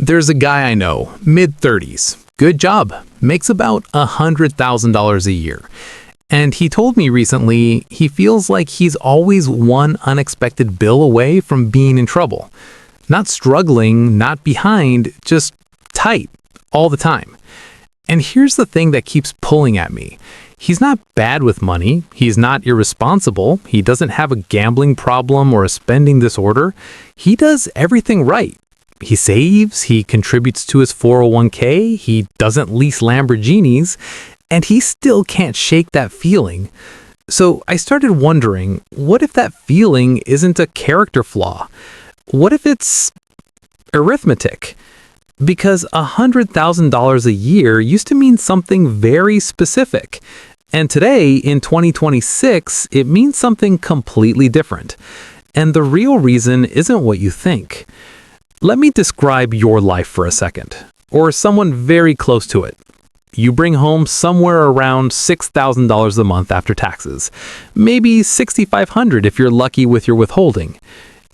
There's a guy I know, mid-30s, good job, makes about $100,000 a year. And he told me recently he feels like he's always one unexpected bill away from being in trouble. Not struggling, not behind, just tight all the time. And here's the thing that keeps pulling at me. He's not bad with money. He's not irresponsible. He doesn't have a gambling problem or a spending disorder. He does everything right. He saves, he contributes to his 401k, he doesn't lease Lamborghinis, and he still can't shake that feeling. So I started wondering, what if that feeling isn't a character flaw? What if it's arithmetic? Because $100,000 a year used to mean something very specific. And today, in 2026, it means something completely different. And the real reason isn't what you think. Let me describe your life for a second, or someone very close to it. You bring home somewhere around $6,000 a month after taxes, maybe $6,500 if you're lucky with your withholding.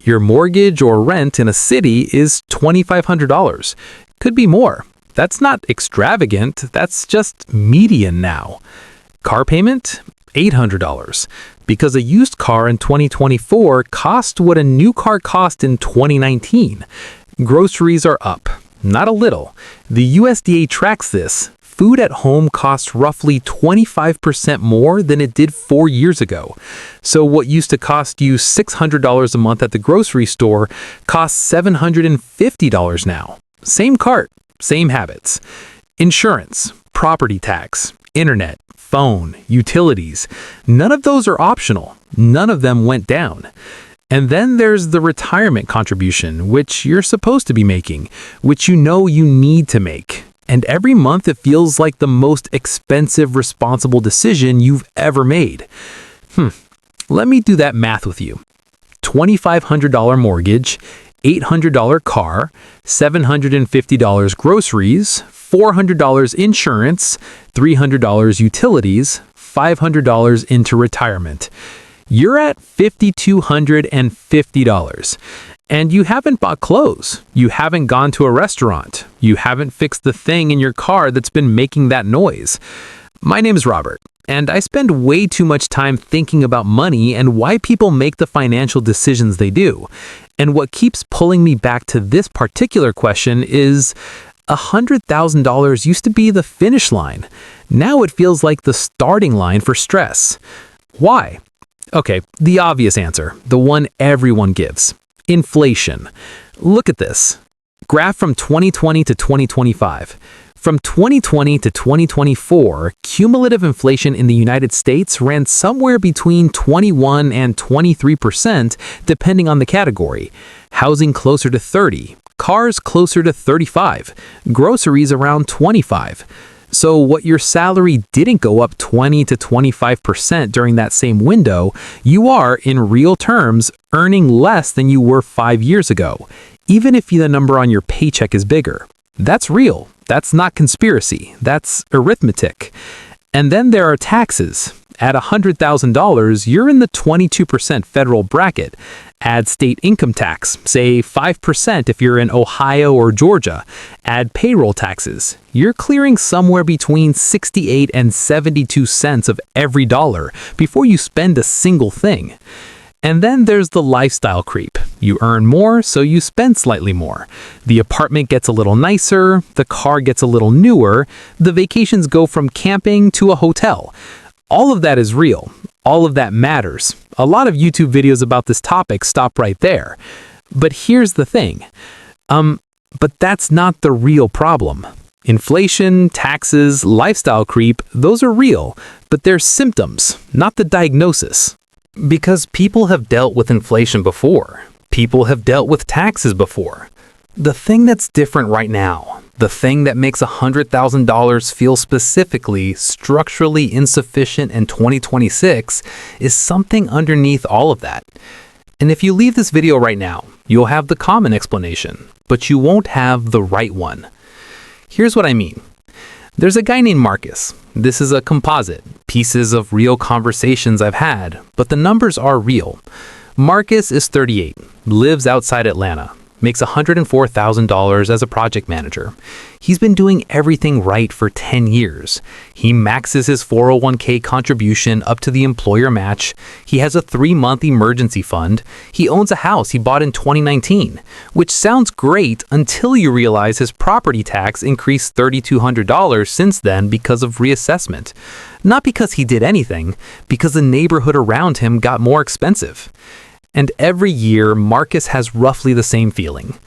Your mortgage or rent in a city is $2,500. Could be more. That's not extravagant, that's just median now. Car payment? $800. Because a used car in 2024 cost what a new car cost in 2019. Groceries are up, not a little. The USDA tracks this. Food at home costs roughly 25% more than it did 4 years ago. So what used to cost you $600 a month at the grocery store costs $750 now. Same cart, same habits. Insurance, property tax, internet, phone, utilities. None of those are optional. None of them went down. And then there's the retirement contribution, which you're supposed to be making, which you know you need to make. And every month it feels like the most expensive, responsible decision you've ever made. Let me do that math with you. $2,500 mortgage, $800 car, $750 groceries, $400 insurance, $300 utilities, $500 into retirement. You're at $5,250. And you haven't bought clothes. You haven't gone to a restaurant. You haven't fixed the thing in your car that's been making that noise. My name's Robert, and I spend way too much time thinking about money and why people make the financial decisions they do. And what keeps pulling me back to this particular question is $100,000 used to be the finish line. Now it feels like the starting line for stress. Why? Okay, the obvious answer, the one everyone gives. Inflation. Look at this. Graph from 2020 to 2025. From 2020 to 2024, cumulative inflation in the United States ran somewhere between 21 and 23%, depending on the category. Housing closer to 30, cars closer to 35, groceries around 25. So what your salary didn't go up 20 to 25% during that same window, you are, in real terms, earning less than you were 5 years ago, even if the number on your paycheck is bigger. That's real. That's not conspiracy. That's arithmetic. And then there are taxes. At $100,000, you're in the 22% federal bracket. Add state income tax, say 5% if you're in Ohio or Georgia. Add payroll taxes. You're clearing somewhere between 68 and 72 cents of every dollar before you spend a single thing. And then there's the lifestyle creep. You earn more, so you spend slightly more. The apartment gets a little nicer, the car gets a little newer, the vacations go from camping to a hotel. All of that is real. All of that matters. A lot of YouTube videos about this topic stop right there. But here's the thing. But that's not the real problem. Inflation, taxes, lifestyle creep, those are real, but they're symptoms, not the diagnosis. Because people have dealt with inflation before. People have dealt with taxes before. The thing that's different right now, the thing that makes $100,000 feel specifically, structurally insufficient in 2026 is something underneath all of that. And if you leave this video right now, you'll have the common explanation, but you won't have the right one. Here's what I mean. There's a guy named Marcus. This is a composite, pieces of real conversations I've had, but the numbers are real. Marcus is 38, lives outside Atlanta. makes $104,000 as a project manager. He's been doing everything right for 10 years. He maxes his 401k contribution up to the employer match. He has a 3-month emergency fund. He owns a house he bought in 2019, which sounds great until you realize his property tax increased $3,200 since then because of reassessment. Not because he did anything, because the neighborhood around him got more expensive. And every year, Marcus has roughly the same feeling.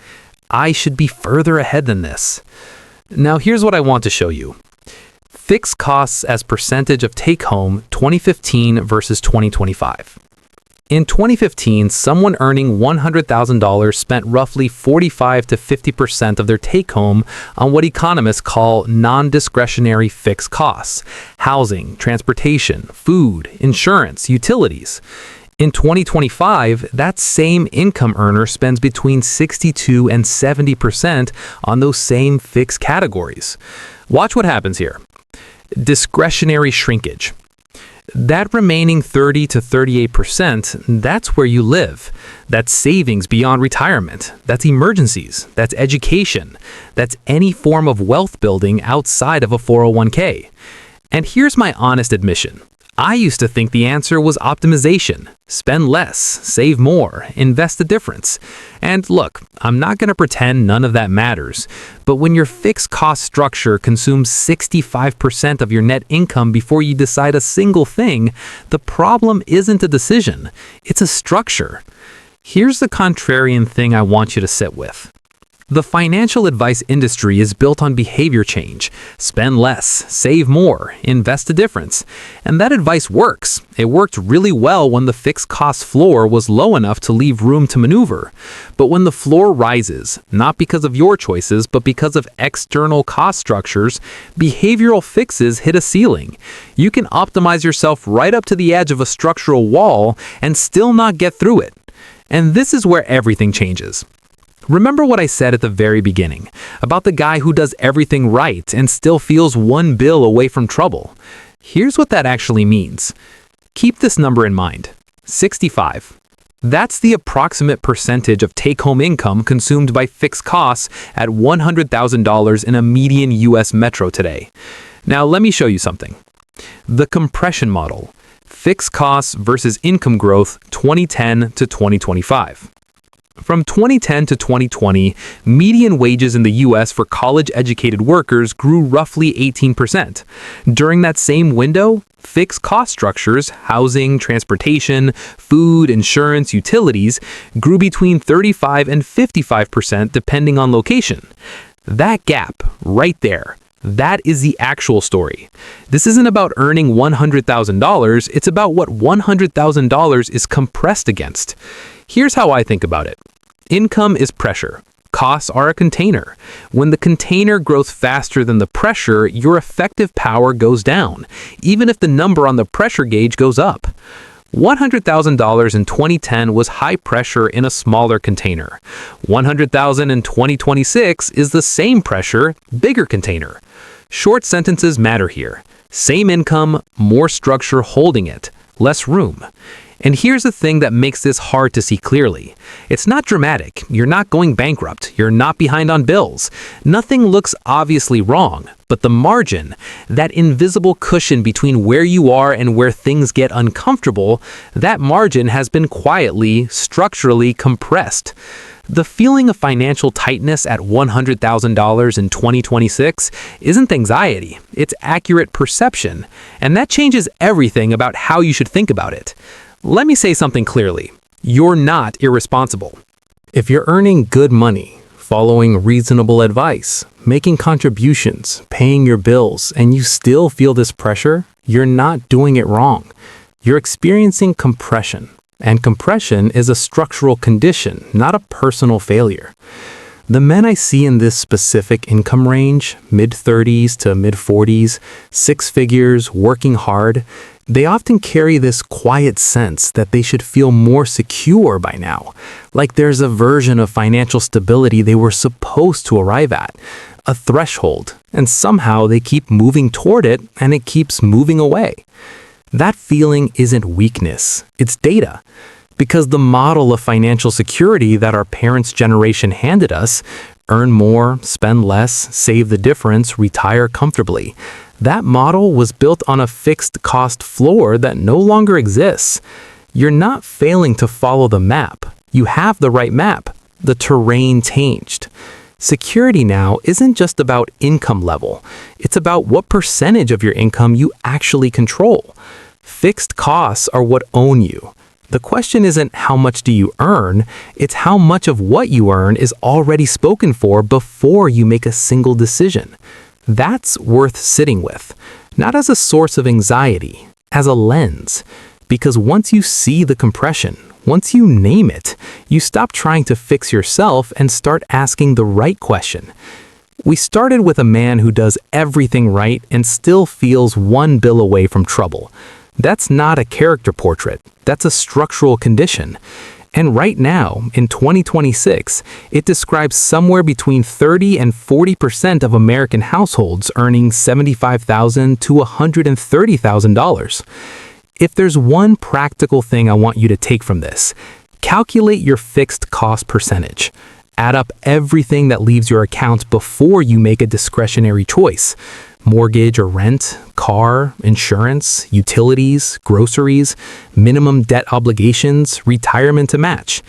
I should be further ahead than this. Now, here's what I want to show you. Fixed costs as percentage of take-home 2015 versus 2025. In 2015, someone earning $100,000 spent roughly 45 to 50% of their take-home on what economists call non-discretionary fixed costs: housing, transportation, food, insurance, utilities. In 2025, that same income earner spends between 62 and 70% on those same fixed categories. Watch what happens here. Discretionary shrinkage. That remaining 30 to 38%, that's where you live. That's savings beyond retirement. That's emergencies. That's education. That's any form of wealth building outside of a 401k. And here's my honest admission. I used to think the answer was optimization. Spend less, save more, invest the difference. And look, I'm not going to pretend none of that matters, but when your fixed cost structure consumes 65% of your net income before you decide a single thing, the problem isn't a decision, it's a structure. Here's the contrarian thing I want you to sit with. The financial advice industry is built on behavior change. Spend less, save more, invest the difference. And that advice works. It worked really well when the fixed cost floor was low enough to leave room to maneuver. But when the floor rises, not because of your choices, but because of external cost structures, behavioral fixes hit a ceiling. You can optimize yourself right up to the edge of a structural wall and still not get through it. And this is where everything changes. Remember what I said at the very beginning about the guy who does everything right and still feels one bill away from trouble. Here's what that actually means. Keep this number in mind. 65. That's the approximate percentage of take-home income consumed by fixed costs at $100,000 in a median US metro today. Now let me show you something. The compression model. Fixed costs versus income growth 2010 to 2025. From 2010 to 2020, median wages in the U.S. for college-educated workers grew roughly 18%. During that same window, fixed cost structures, housing, transportation, food, insurance, utilities, grew between 35 and 55% depending on location. That gap, right there, that is the actual story. This isn't about earning $100,000, it's about what $100,000 is compressed against. Here's how I think about it. Income is pressure. Costs are a container. When the container grows faster than the pressure, your effective power goes down, even if the number on the pressure gauge goes up. $100,000 in 2010 was high pressure in a smaller container. $100,000 in 2026 is the same pressure, bigger container. Short sentences matter here. Same income, more structure holding it, less room. And here's the thing that makes this hard to see clearly. It's not dramatic. You're not going bankrupt. You're not behind on bills. Nothing looks obviously wrong. But the margin, that invisible cushion between where you are and where things get uncomfortable, that margin has been quietly, structurally compressed. The feeling of financial tightness at $100,000 in 2026 isn't anxiety. It's accurate perception. And that changes everything about how you should think about it. Let me say something clearly. You're not irresponsible. If you're earning good money, following reasonable advice, making contributions, paying your bills, and you still feel this pressure, you're not doing it wrong. You're experiencing compression, and compression is a structural condition, not a personal failure. The men I see in this specific income range, mid-30s to mid-40s, 6 figures, working hard, they often carry this quiet sense that they should feel more secure by now, like there's a version of financial stability they were supposed to arrive at, a threshold, and somehow they keep moving toward it and it keeps moving away. That feeling isn't weakness, it's data. Because the model of financial security that our parents' generation handed us, earn more, spend less, save the difference, retire comfortably, that model was built on a fixed cost floor that no longer exists. You're not failing to follow the map. You have the right map. The terrain changed. Security now isn't just about income level. It's about what percentage of your income you actually control. Fixed costs are what own you. The question isn't how much do you earn, it's how much of what you earn is already spoken for before you make a single decision. That's worth sitting with, not as a source of anxiety, as a lens. Because once you see the compression, once you name it, you stop trying to fix yourself and start asking the right question. We started with a man who does everything right and still feels one bill away from trouble. That's not a character portrait, that's a structural condition. And right now, in 2026, it describes somewhere between 30 and 40% of American households earning $75,000 to $130,000. If there's one practical thing I want you to take from this, calculate your fixed cost percentage. Add up everything that leaves your account before you make a discretionary choice. Mortgage or rent, car, insurance, utilities, groceries, minimum debt obligations, retirement to match.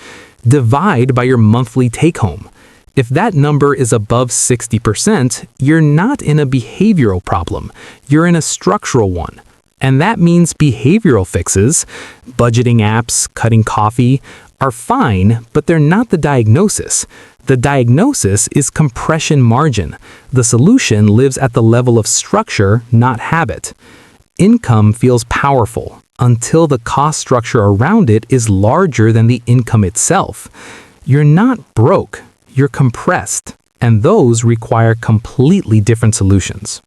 Divide by your monthly take-home. If that number is above 60%, you're not in a behavioral problem. You're in a structural one. And that means behavioral fixes, budgeting apps, cutting coffee, are fine, but they're not the diagnosis. The diagnosis is compression margin. The solution lives at the level of structure, not habit. Income feels powerful until the cost structure around it is larger than the income itself. You're not broke, you're compressed, and those require completely different solutions.